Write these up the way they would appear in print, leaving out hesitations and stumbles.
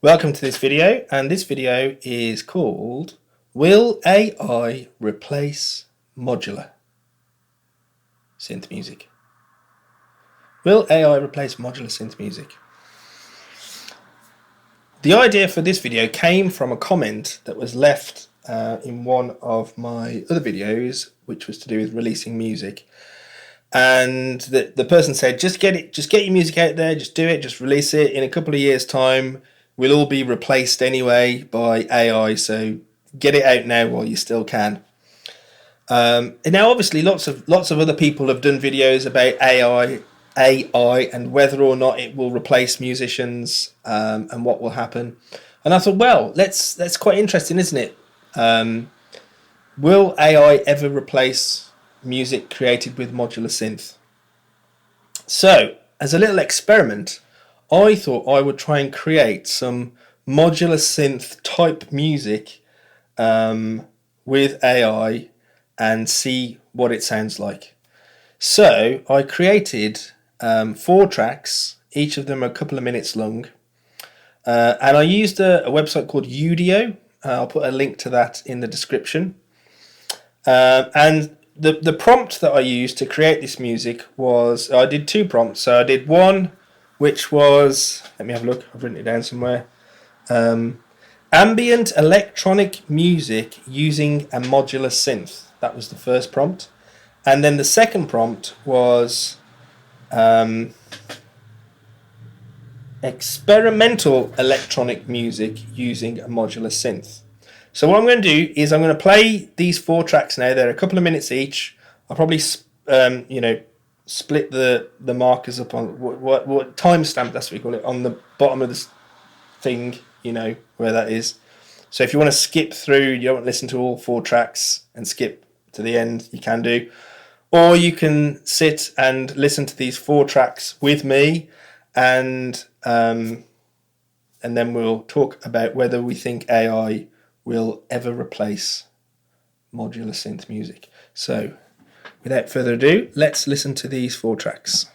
Welcome to this video, and this video is called Will AI Replace Modular Synth Music? Will AI replace modular synth music? The idea for this video came from a comment that was left in one of my other videos, which was to do with releasing music. And the person said, just get your music out there, just do it, just release it. In a couple of years' time, we'll all be replaced anyway by AI, so get it out now while you still can. And now, obviously, lots of other people have done videos about AI and whether or not it will replace musicians and what will happen. And I thought, well, that's quite interesting, isn't it? Will AI ever replace music created with modular synth? So, as a little experiment, I thought I would try and create some modular synth type music with AI and see what it sounds like. So I created 4 tracks, each of them a couple of minutes long, and I used a website called Udio. I'll put a link to that in the description. And the prompt that I used to create this music was, I did 2 prompts. So I did one which was, let me have a look, I've written it down somewhere, ambient electronic music using a modular synth. That was the first prompt. And then the second prompt was experimental electronic music using a modular synth. So what I'm going to do is I'm going to play these 4 tracks now. They're a couple of minutes each. I'll probably split the markers up on what timestamp, that's what we call it, on the bottom of this thing, where that is. So if you want to skip through, you don't want to listen to all 4 tracks and skip to the end, you can do. Or you can sit and listen to these 4 tracks with me, and then we'll talk about whether we think AI will ever replace modular synth music. So without further ado, let's listen to these 4 tracks.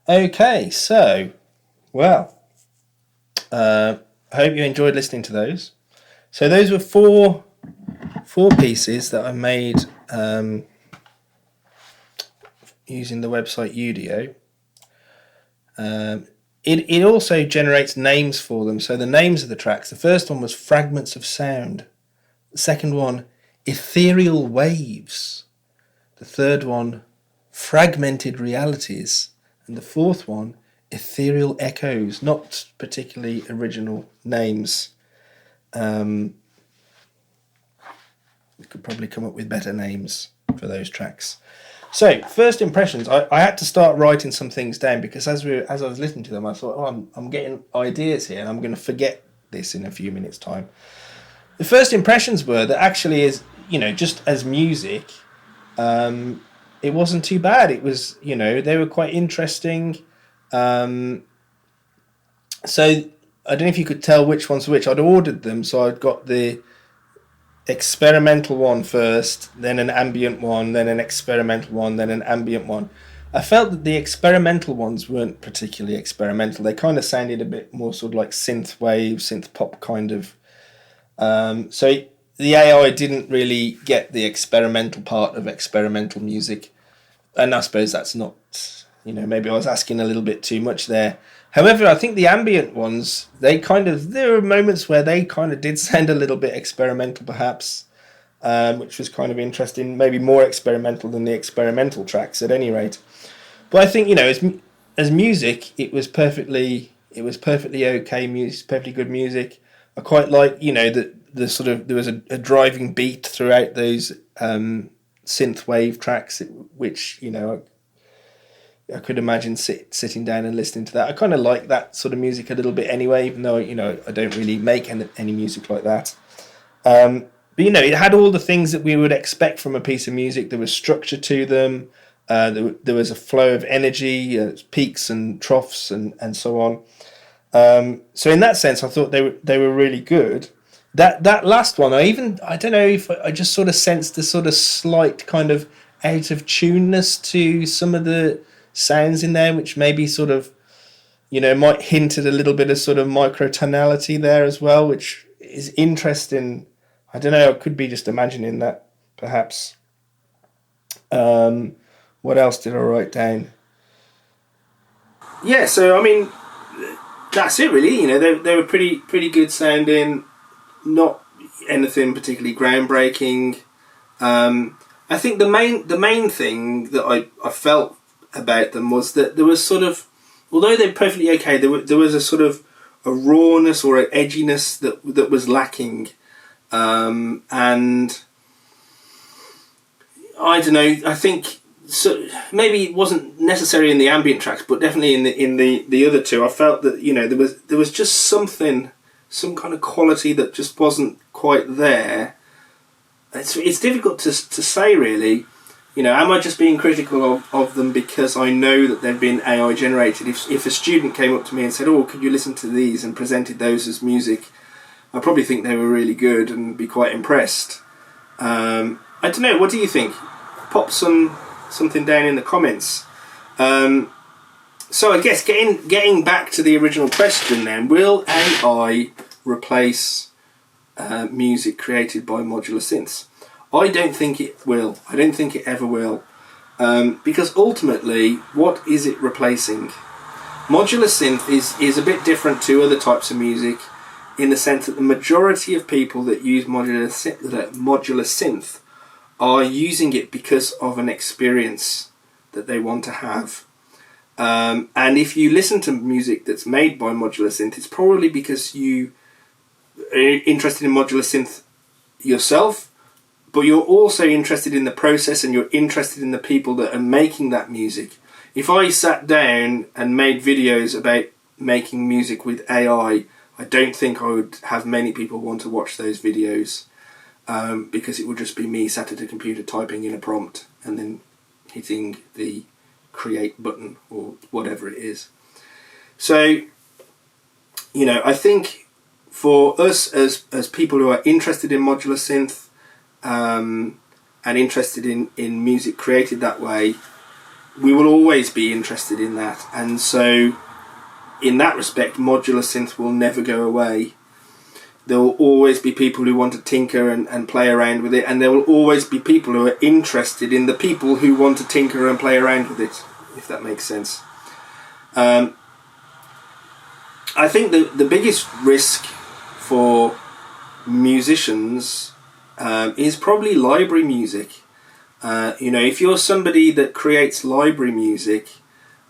Okay, so, well, I hope you enjoyed listening to those. So those were four pieces that I made using the website Udio. It also generates names for them. So the names of the tracks, the first one was Fragments of Sound. The second one, Ethereal Waves. The third one, Fragmented Realities. And the fourth one, Ethereal Echoes. Not particularly original names. We could probably come up with better names for those tracks. So, first impressions, I had to start writing some things down because as I was listening to them, I thought, I'm getting ideas here and I'm going to forget this in a few minutes' time. The first impressions were that actually, is just as music, it wasn't too bad. It was, they were quite interesting. So I don't know if you could tell which one's which. I'd ordered them, so I'd got the experimental one first, then an ambient one, then an experimental one, then an ambient one. I felt that the experimental ones weren't particularly experimental. They kind of sounded a bit more sort of like synth wave, synth pop kind of. So the AI didn't really get the experimental part of experimental music. And I suppose that's not, maybe I was asking a little bit too much there. However, I think the ambient ones, there were moments where they kind of did sound a little bit experimental perhaps, which was kind of interesting, maybe more experimental than the experimental tracks at any rate. But I think, as music, it was perfectly okay music, perfectly good music. I quite like, the sort of, there was a driving beat throughout those synth wave tracks, which, I could imagine sitting down and listening to that. I kind of like that sort of music a little bit anyway, even though, I don't really make any music like that. But, it had all the things that we would expect from a piece of music. There was structure to them. There was a flow of energy, peaks and troughs and so on. So in that sense, I thought they were really good. That last one, I don't know if I just sort of sensed the sort of slight kind of out of tuneness to some of the sounds in there, which maybe sort of, might hint at a little bit of sort of microtonality there as well, which is interesting. I don't know, I could be just imagining that, perhaps. What else did I write down? Yeah, so, I mean, that's it really. They were pretty good sounding, not anything particularly groundbreaking. I think the main thing that I felt about them was that there was sort of, although they're perfectly okay, there was a sort of a rawness or an edginess that was lacking, and I don't know. I think so. Maybe it wasn't necessary in the ambient tracks, but definitely in the other two, I felt that there was just some kind of quality that just wasn't quite there. It's difficult to say really. Am I just being critical of them because I know that they've been AI generated? If a student came up to me and said, "Oh, could you listen to these?" and presented those as music, I probably think they were really good and be quite impressed. I don't know. What do you think? Pop something down in the comments. So I guess getting back to the original question then, will AI replace music created by modular synths? I don't think it will. I don't think it ever will. Because ultimately, what is it replacing? Modular synth is a bit different to other types of music in the sense that the majority of people that use modular synth are using it because of an experience that they want to have. And if you listen to music that's made by modular synth, it's probably because you are interested in modular synth yourself, but you're also interested in the process and you're interested in the people that are making that music. If I sat down and made videos about making music with AI, I don't think I would have many people want to watch those videos, because it would just be me sat at a computer typing in a prompt and then hitting the create button or whatever it is. So, I think for us as people who are interested in modular synth and interested in music created that way, we will always be interested in that, and so in that respect, modular synth will never go away. There will always be people who want to tinker and play around with it, and there will always be people who are interested in the people who want to tinker and play around with it, if that makes sense. I think the biggest risk for musicians is probably library music. If you're somebody that creates library music,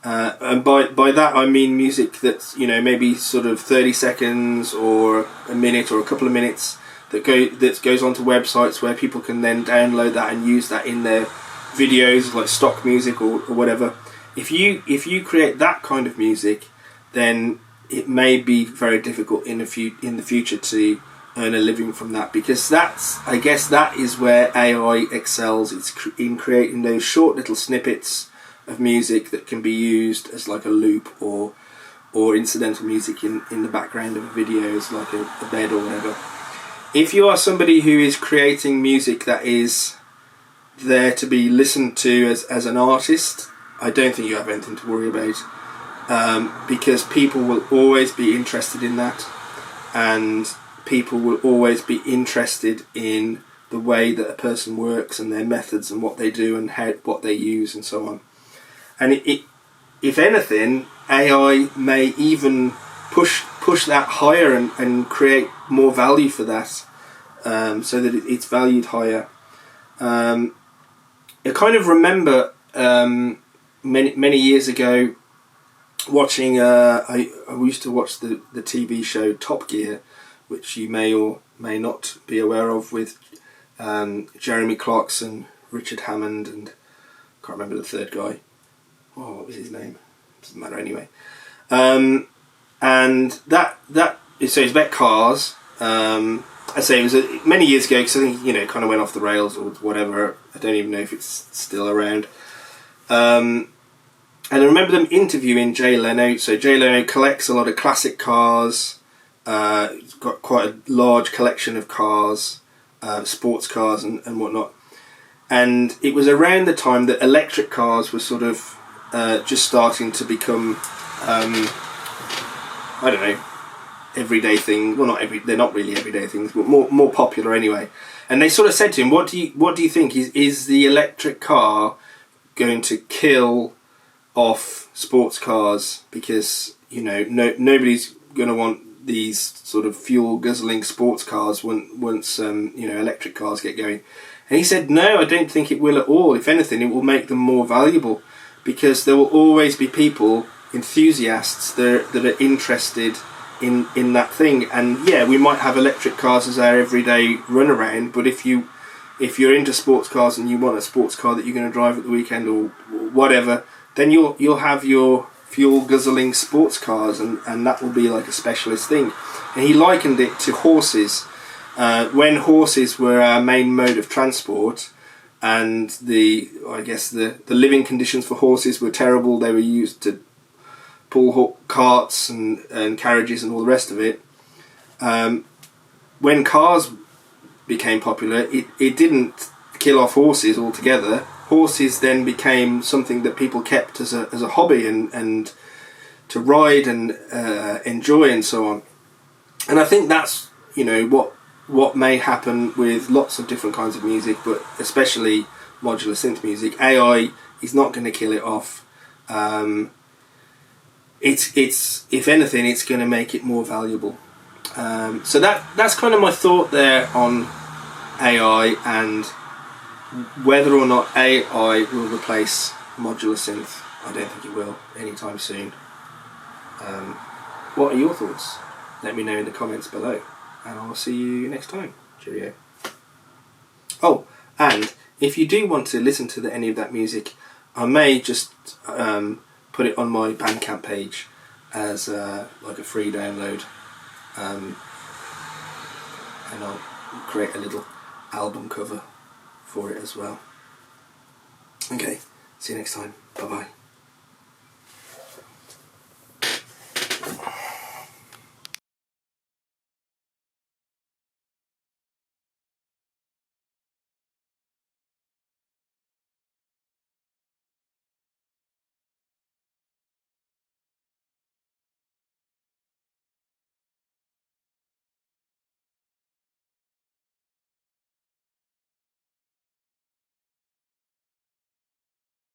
and by that I mean music that's maybe sort of 30 seconds or a minute or a couple of minutes that goes onto websites where people can then download that and use that in their videos, like stock music or whatever. If you create that kind of music, then it may be very difficult in the future to earn a living from that, because I guess that is where AI excels. It's in creating those short little snippets of music that can be used as like a loop or incidental music in the background of a video, as like a bed or whatever. If you are somebody who is creating music that is there to be listened to as an artist, I don't think you have anything to worry about, because people will always be interested in that, and people will always be interested in the way that a person works and their methods and what they do and what they use and so on. And if anything, AI may even push that higher and create more value for that, so that it's valued higher. I kind of remember many years ago watching. I used to watch the TV show Top Gear, which you may or may not be aware of, with Jeremy Clarkson, Richard Hammond, and I can't remember the third guy. Oh, what was his name? Doesn't matter anyway. And that so it's about cars. I say it was many years ago, because I think it kind of went off the rails or whatever. I don't even know if it's still around. And I remember them interviewing Jay Leno. So Jay Leno collects a lot of classic cars. He's got quite a large collection of cars, sports cars and whatnot. And it was around the time that electric cars were sort of just starting to become, I don't know, everyday thing. Well, they're not really everyday things, but more popular anyway. And they sort of said to him, "What do you think is the electric car going to kill off sports cars? Because nobody's going to want these sort of fuel guzzling sports cars once electric cars get going." And he said, "No, I don't think it will at all. If anything, it will make them more valuable, because there will always be people, enthusiasts that are interested in that thing. And yeah, we might have electric cars as our everyday runaround, but if you're into sports cars and you want a sports car that you're going to drive at the weekend or whatever, then you'll have your fuel guzzling sports cars, and that will be like a specialist thing." And he likened it to horses. When horses were our main mode of transport, and the living conditions for horses were terrible. They were used to pull carts and carriages and all the rest of it. When cars became popular, it didn't kill off horses altogether. Horses then became something that people kept as a hobby and to ride and enjoy and so on. And I think that's what may happen with lots of different kinds of music, but especially modular synth music. AI is not going to kill it off. It's if anything, it's going to make it more valuable. So that's kind of my thought there on AI and whether or not AI will replace modular synth. I don't think it will anytime soon. What are your thoughts? Let me know in the comments below, and I'll see you next time. Cheerio. Oh, and if you do want to listen to any of that music, I may just put it on my Bandcamp page as like a free download, and I'll create a little album cover for it as well. Okay, see you next time. Bye bye.